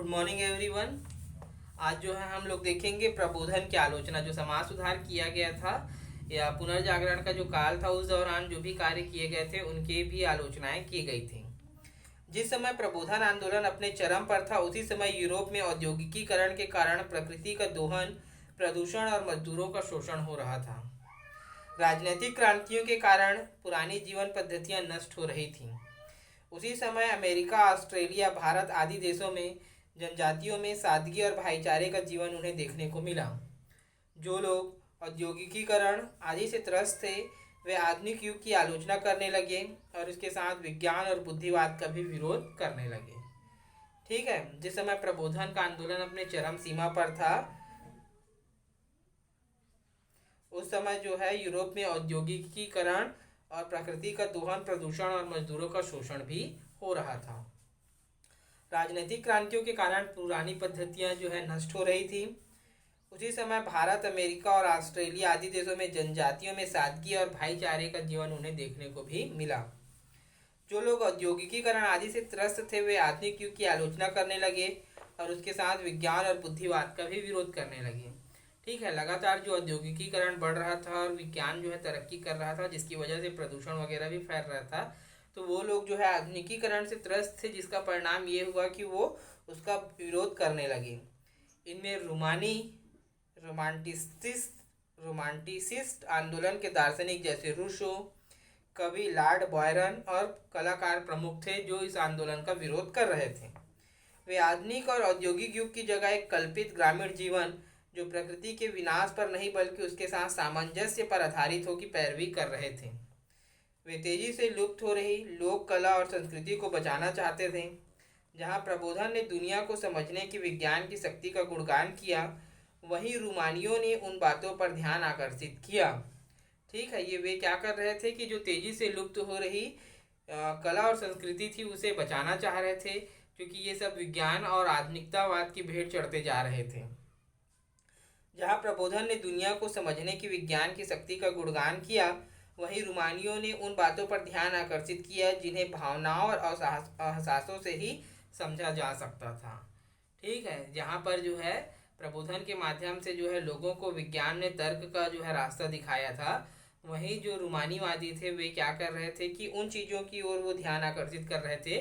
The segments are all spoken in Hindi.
Good morning everyone. आज जो है हम लोग देखेंगे प्रबोधन की आलोचना। जो समाज सुधार किया गया था या पुनर्जागरण का जो काल था, उस दौरान जो भी कार्य किए गए थे उनकी भी आलोचनाएं की गई थी। जिस समय प्रबोधन आंदोलन अपने चरम पर था, उसी समय यूरोप में औद्योगिकीकरण के कारण प्रकृति का दोहन, प्रदूषण और मजदूरों का शोषण हो रहा था। राजनीतिक क्रांतियों के कारण पुरानी जीवन पद्धतियां नष्ट हो रही थीं। उसी समय अमेरिका, ऑस्ट्रेलिया, भारत आदि देशों में जनजातियों में सादगी और भाईचारे का जीवन उन्हें देखने को मिला। जो लोग औद्योगिकीकरण आदि से त्रस्त थे, वे आधुनिक युग की आलोचना करने लगे और उसके साथ विज्ञान और बुद्धिवाद का भी विरोध करने लगे। ठीक है। जिस समय प्रबोधन का आंदोलन अपने चरम सीमा पर था, उस समय जो है यूरोप में औद्योगिकीकरण और प्रकृति का दोहन, प्रदूषण और मजदूरों का शोषण भी हो रहा था। राजनीतिक क्रांतियों के कारण पुरानी पद्धतियां जो है नष्ट हो रही थी। उसी समय भारत, अमेरिका और ऑस्ट्रेलिया आदि देशों में जनजातियों में सादगी और भाईचारे का जीवन उन्हें देखने को भी मिला। जो लोग औद्योगिकीकरण आदि से त्रस्त थे, वे आधुनिक युग की आलोचना करने लगे और उसके साथ विज्ञान और बुद्धिवाद का भी विरोध करने लगे। ठीक है। लगातार जो औद्योगिकीकरण बढ़ रहा था और विज्ञान जो है तरक्की कर रहा था, जिसकी वजह से प्रदूषण वगैरह भी फैल रहा था, तो वो लोग जो है आधुनिकीकरण से त्रस्त थे, जिसका परिणाम ये हुआ कि वो उसका विरोध करने लगे। इनमें रोमांटिसिस्ट आंदोलन के दार्शनिक जैसे रूसो, कवि लॉर्ड बॉयरन और कलाकार प्रमुख थे जो इस आंदोलन का विरोध कर रहे थे। वे आधुनिक और औद्योगिक युग की जगह एक कल्पित ग्रामीण जीवन, जो प्रकृति के विनाश पर नहीं बल्कि उसके साथ सामंजस्य पर आधारित हो, की पैरवी कर रहे थे। वे तेजी से लुप्त हो रही लोक कला और संस्कृति को बचाना चाहते थे। जहां प्रबोधन ने दुनिया को समझने की विज्ञान की शक्ति का गुणगान किया, वहीं रूमानियों ने उन बातों पर ध्यान आकर्षित किया। ठीक है। ये वे क्या कर रहे थे कि जो तेजी से लुप्त हो रही कला और संस्कृति थी, उसे बचाना चाह रहे थे, क्योंकि ये सब विज्ञान और आधुनिकतावाद की भेंट चढ़ते जा रहे थे। जहाँ प्रबोधन ने दुनिया को समझने की विज्ञान की शक्ति का गुणगान किया, वहीं रूमानियों ने उन बातों पर ध्यान आकर्षित किया जिन्हें भावनाओं और एहसासों से ही समझा जा सकता था। ठीक है। जहाँ पर जो है प्रबोधन के माध्यम से जो है लोगों को विज्ञान ने तर्क का जो है रास्ता दिखाया था, वहीं जो रूमानीवादी थे वे क्या कर रहे थे कि उन चीज़ों की ओर वो ध्यान आकर्षित कर रहे थे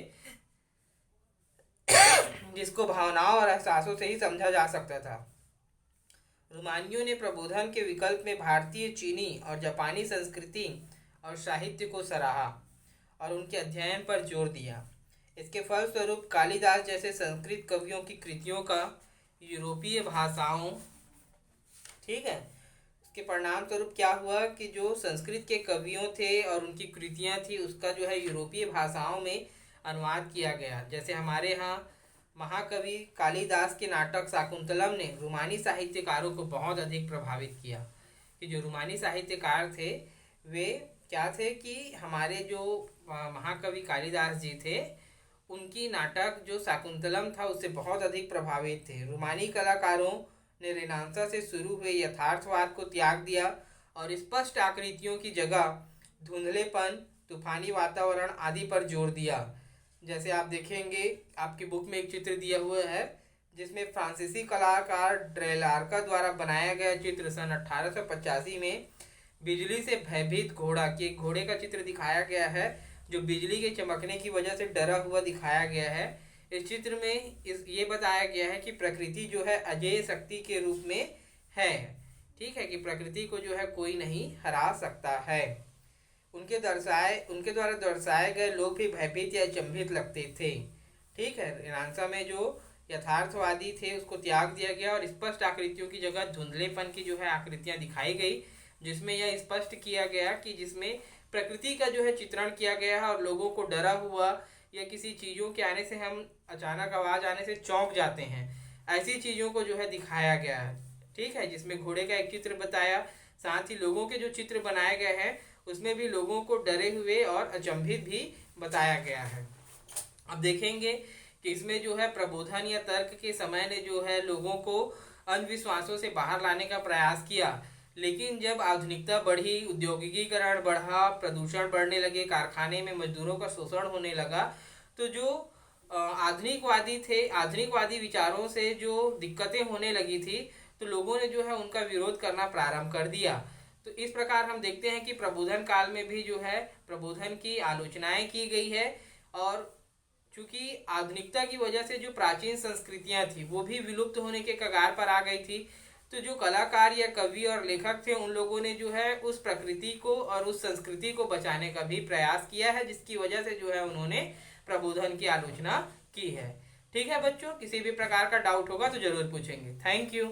जिसको भावनाओं और एहसासों से ही समझा जा सकता था। रूमानियों ने प्रबोधन के विकल्प में भारतीय, चीनी और जापानी संस्कृति और साहित्य को सराहा और उनके अध्ययन पर जोर दिया। इसके फलस्वरूप कालिदास जैसे संस्कृत कवियों की कृतियों का यूरोपीय भाषाओं, ठीक है, इसके परिणाम स्वरूप क्या हुआ कि जो संस्कृत के कवियों थे और उनकी कृतियां थी, उसका जो है यूरोपीय भाषाओं में अनुवाद किया गया। जैसे हमारे यहाँ महाकवि कालिदास के नाटक शाकुंतलम ने रूमानी साहित्यकारों को बहुत अधिक प्रभावित किया। कि जो रूमानी साहित्यकार थे, वे क्या थे कि हमारे जो महाकवि कालिदास जी थे, उनकी नाटक जो शाकुंतलम था उससे बहुत अधिक प्रभावित थे। रूमानी कलाकारों ने रेनेसां से शुरू हुए यथार्थवाद को त्याग दिया और स्पष्ट आकृतियों की जगह धुंधलेपन, तूफानी वातावरण आदि पर जोर दिया। जैसे आप देखेंगे, आपकी बुक में एक चित्र दिया हुआ है जिसमें फ्रांसीसी कलाकार ड्रेलार्का द्वारा बनाया गया चित्र सन 1885 में बिजली से भयभीत घोड़े का चित्र दिखाया गया है, जो बिजली के चमकने की वजह से डरा हुआ दिखाया गया है। इस चित्र में ये बताया गया है कि प्रकृति जो है अजेय शक्ति के रूप में है। ठीक है। कि प्रकृति को जो है कोई नहीं हरा सकता है। उनके द्वारा दर्शाए गए लोग भी भयभीत या अचंभित लगते थे। ठीक है। रेनेसां में जो यथार्थवादी थे उसको त्याग दिया गया और स्पष्ट आकृतियों की जगह धुंधलेपन की जो है आकृतियां दिखाई गई, जिसमें यह स्पष्ट किया गया कि जिसमें प्रकृति का जो है चित्रण किया गया है और लोगों को डरा हुआ या किसी चीज़ों के आने से हम अचानक आवाज़ आने से चौंक जाते हैं, ऐसी चीज़ों को जो है दिखाया गया है। ठीक है। जिसमें घोड़े का एक चित्र बताया, साथ ही लोगों के जो चित्र बनाए गए हैं उसमें भी लोगों को डरे हुए और अचंभित भी बताया गया है। अब देखेंगे कि इसमें जो है प्रबोधन या तर्क के समय ने जो है लोगों को अंधविश्वासों से बाहर लाने का प्रयास किया, लेकिन जब आधुनिकता बढ़ी, औद्योगिकीकरण बढ़ा, प्रदूषण बढ़ने लगे, कारखाने में मजदूरों का शोषण होने लगा, तो जो आधुनिकवादी थे, आधुनिकवादी विचारों से जो दिक्कतें होने लगी थी तो लोगों ने जो है उनका विरोध करना प्रारंभ कर दिया। तो इस प्रकार हम देखते हैं कि प्रबोधन काल में भी जो है प्रबोधन की आलोचनाएं की गई है। और चूंकि आधुनिकता की वजह से जो प्राचीन संस्कृतियां थी वो भी विलुप्त होने के कगार पर आ गई थी, तो जो कलाकार या कवि और लेखक थे उन लोगों ने जो है उस प्रकृति को और उस संस्कृति को बचाने का भी प्रयास किया है, जिसकी वजह से जो है उन्होंने प्रबोधन की आलोचना की है। ठीक है बच्चों, किसी भी प्रकार का डाउट होगा तो जरूर पूछेंगे। Thank you.